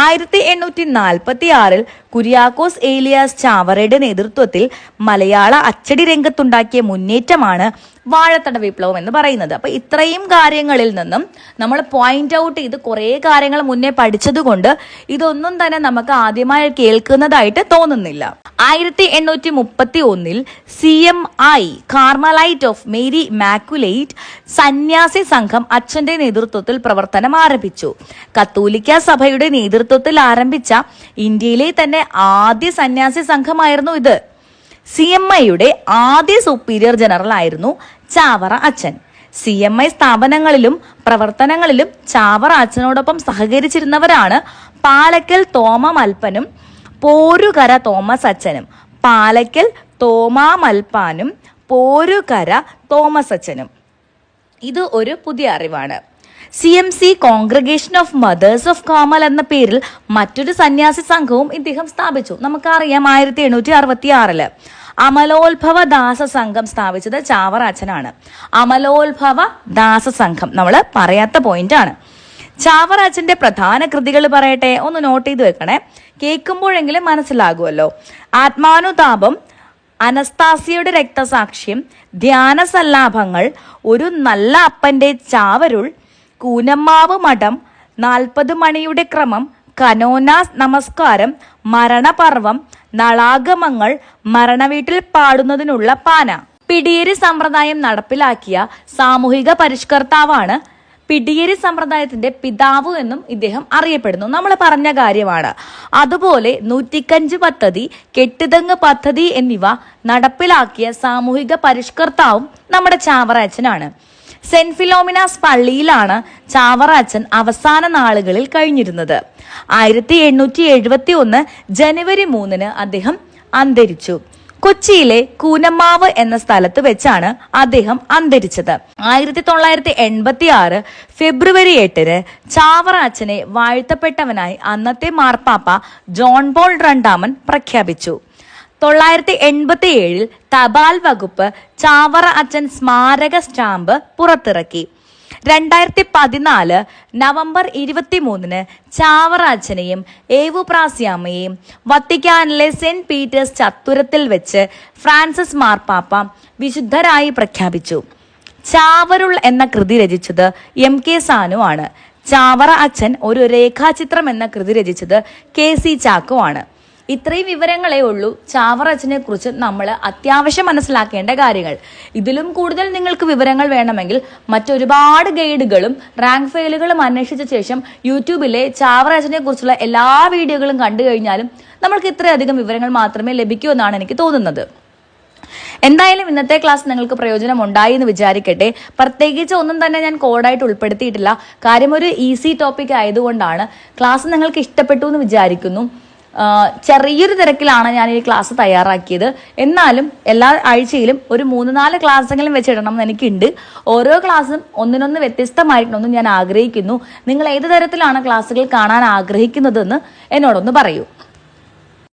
1846 കുര്യാക്കോസ് ഏലിയാസ് ചാവറയുടെ നേതൃത്വത്തിൽ മലയാള അച്ചടി രംഗത്തുണ്ടാക്കിയ മുന്നേറ്റമാണ് വാഴത്തട വിപ്ലവം എന്ന് പറയുന്നത്. അപ്പൊ ഇത്രയും കാര്യങ്ങളിൽ നിന്നും നമ്മൾ പോയിന്റ് ഔട്ട് ചെയ്ത് കുറെ കാര്യങ്ങൾ മുന്നേ പഠിച്ചതുകൊണ്ട് ഇതൊന്നും തന്നെ നമുക്ക് ആദ്യമായി കേൾക്കുന്നതായിട്ട് തോന്നുന്നില്ല. 1831 CMI കാർമലൈറ്റ് ഓഫ് മേരി മാക്കുലേറ്റ് സന്യാസി സംഘം അച്ഛന്റെ നേതൃത്വത്തിൽ പ്രവർത്തനം ആരംഭിച്ചു. കത്തോലിക്ക സഭയുടെ നേതൃത്വത്തിൽ ആരംഭിച്ച ഇന്ത്യയിലെ തന്നെ ആദ്യ സന്യാസി സംഘമായിരുന്നു ഇത്. CMIയുടെ ആദ്യ സുപ്പീരിയർ ജനറൽ ആയിരുന്നു ചാവറ അച്ഛൻ. CMI സ്ഥാപനങ്ങളിലും പ്രവർത്തനങ്ങളിലും ചാവറ അച്ഛനോടൊപ്പം സഹകരിച്ചിരുന്നവരാണ് പാലക്കൽ തോമമൽപ്പനും പോരുകര തോമസ് അച്ഛനും. പാലക്കൽ തോമാമൽപ്പാനും പോരുകര തോമസ് അച്ഛനും. ഇത് ഒരു പുതിയ അറിവാണ്. CMC congregation of mothers of Carmel എന്ന പേരിൽ മറ്റൊരു സന്യാസി സംഘവും ഇദ്ദേഹം സ്ഥാപിച്ചു. നമുക്കറിയാം 1866 അമലോത്ഭവ ദാസ സംഘം സ്ഥാപിച്ചത് ചാവറ അച്ഛനാണ്. അമലോത്ഭവ ദാസ സംഘം നമ്മൾ പറയാത്ത പോയിന്റ് ആണ്. ചാവറ അച്ഛന്റെ പ്രധാന കൃതികൾ പറയട്ടെ, ഒന്ന് നോട്ട് ചെയ്ത് വെക്കണേ, കേൾക്കുമ്പോഴെങ്കിലും മനസ്സിലാകുമല്ലോ. ആത്മാനുതാപം, അനസ്താസിയയുടെ രക്തസാക്ഷ്യം, ധ്യാന സല്ലാപങ്ങൾ, ഒരു നല്ല അപ്പന്റെ ചാവരുൾ, കൂനമ്മാവ് മഠം, 40 മണിയുടെ ക്രമം, കനോന നമസ്കാരം, മരണപർവം, നളാഗമങ്ങൾ, മരണവീട്ടിൽ പാടുന്നതിനുള്ള പാന. പിടിയേരി സമ്പ്രദായം നടപ്പിലാക്കിയ സാമൂഹിക പരിഷ്കർത്താവാണ്. പിടിയേരി സമ്പ്രദായത്തിന്റെ പിതാവ് എന്നും ഇദ്ദേഹം അറിയപ്പെടുന്നു. നമ്മൾ പറഞ്ഞ കാര്യമാണ്. അതുപോലെ 105 പദ്ധതി, കെട്ടുതെങ്ങ് പദ്ധതി എന്നിവ നടപ്പിലാക്കിയ സാമൂഹിക പരിഷ്കർത്താവും നമ്മുടെ ചാവറ അച്ഛനാണ്. സെന്റ് ഫിലോമിനാസ് പള്ളിയിലാണ് ചാവറ അച്ഛൻ അവസാന നാളുകളിൽ കഴിഞ്ഞിരുന്നത്. 1871 ജനുവരി 3 അദ്ദേഹം അന്തരിച്ചു. കൊച്ചിയിലെ കൂനമ്മാവ് എന്ന സ്ഥലത്ത് വെച്ചാണ് അദ്ദേഹം അന്തരിച്ചത്. 1986 ഫെബ്രുവരി 8 ചാവറ അച്ഛനെ വാഴ്ത്തപ്പെട്ടവനായി അന്നത്തെ മാർപ്പാപ്പ ജോൺ പോൾ II പ്രഖ്യാപിച്ചു. 987 തപാൽ വകുപ്പ് ചാവറ അച്ഛൻ സ്മാരക സ്റ്റാമ്പ് പുറത്തിറക്കി. 2014 നവംബർ 23 ചാവറ അച്ഛനെയും ഏവുപ്രാസ്യാമ്മയെയും വത്തിക്കാനിലെ സെന്റ് പീറ്റേഴ്സ് ചത്തുരത്തിൽ വെച്ച് ഫ്രാൻസിസ് മാർപ്പാപ്പ വിശുദ്ധരായി പ്രഖ്യാപിച്ചു. ചാവരുൾ എന്ന കൃതി രചിച്ചത് MK സാനു ആണ്. ചാവറ അച്ഛൻ ഒരു രേഖാചിത്രം എന്ന കൃതി രചിച്ചത് KC ചാക്കോ ആണ്. ഇത്രയും വിവരങ്ങളേ ഉള്ളൂ ചാവറ അച്ഛനെ കുറിച്ച് നമ്മൾ അത്യാവശ്യം മനസ്സിലാക്കേണ്ട കാര്യങ്ങൾ. ഇതിലും കൂടുതൽ നിങ്ങൾക്ക് വിവരങ്ങൾ വേണമെങ്കിൽ മറ്റൊരുപാട് ഗൈഡുകളും റാങ്ക് ഫെയിലുകളും അന്വേഷിച്ച ശേഷം യൂട്യൂബിലെ ചാവറ അച്ഛനെ കുറിച്ചുള്ള എല്ലാ വീഡിയോകളും കണ്ടു കഴിഞ്ഞാലും നമ്മൾക്ക് ഇത്രയധികം വിവരങ്ങൾ മാത്രമേ ലഭിക്കൂ എന്നാണ് എനിക്ക് തോന്നുന്നത്. എന്തായാലും ഇന്നത്തെ ക്ലാസ് നിങ്ങൾക്ക് പ്രയോജനം ഉണ്ടായി എന്ന് വിചാരിക്കട്ടെ. പ്രത്യേകിച്ച് ഒന്നും തന്നെ ഞാൻ കോഡായിട്ട് ഉൾപ്പെടുത്തിയിട്ടില്ല. കാര്യം ഒരു ഈസി ടോപ്പിക് ആയതുകൊണ്ടാണ്. ക്ലാസ് നിങ്ങൾക്ക് ഇഷ്ടപ്പെട്ടു എന്ന് വിചാരിക്കുന്നു. ചെറിയൊരു തിരക്കിലാണ് ഞാൻ ഈ ക്ലാസ് തയ്യാറാക്കിയത്. എന്നാലും എല്ലാ ആഴ്ചയിലും ഒരു 3-4 ക്ലാസ്സെങ്കിലും വെച്ചിടണം എന്ന് എനിക്കുണ്ട്. ഓരോ ക്ലാസ്സും ഒന്നിനൊന്ന് വ്യത്യസ്തമായിട്ടൊന്നും ഞാൻ ആഗ്രഹിക്കുന്നു. നിങ്ങൾ ഏത് തരത്തിലാണ് ക്ലാസ്സുകൾ കാണാൻ ആഗ്രഹിക്കുന്നതെന്ന് എന്നോടൊന്ന് പറയൂ.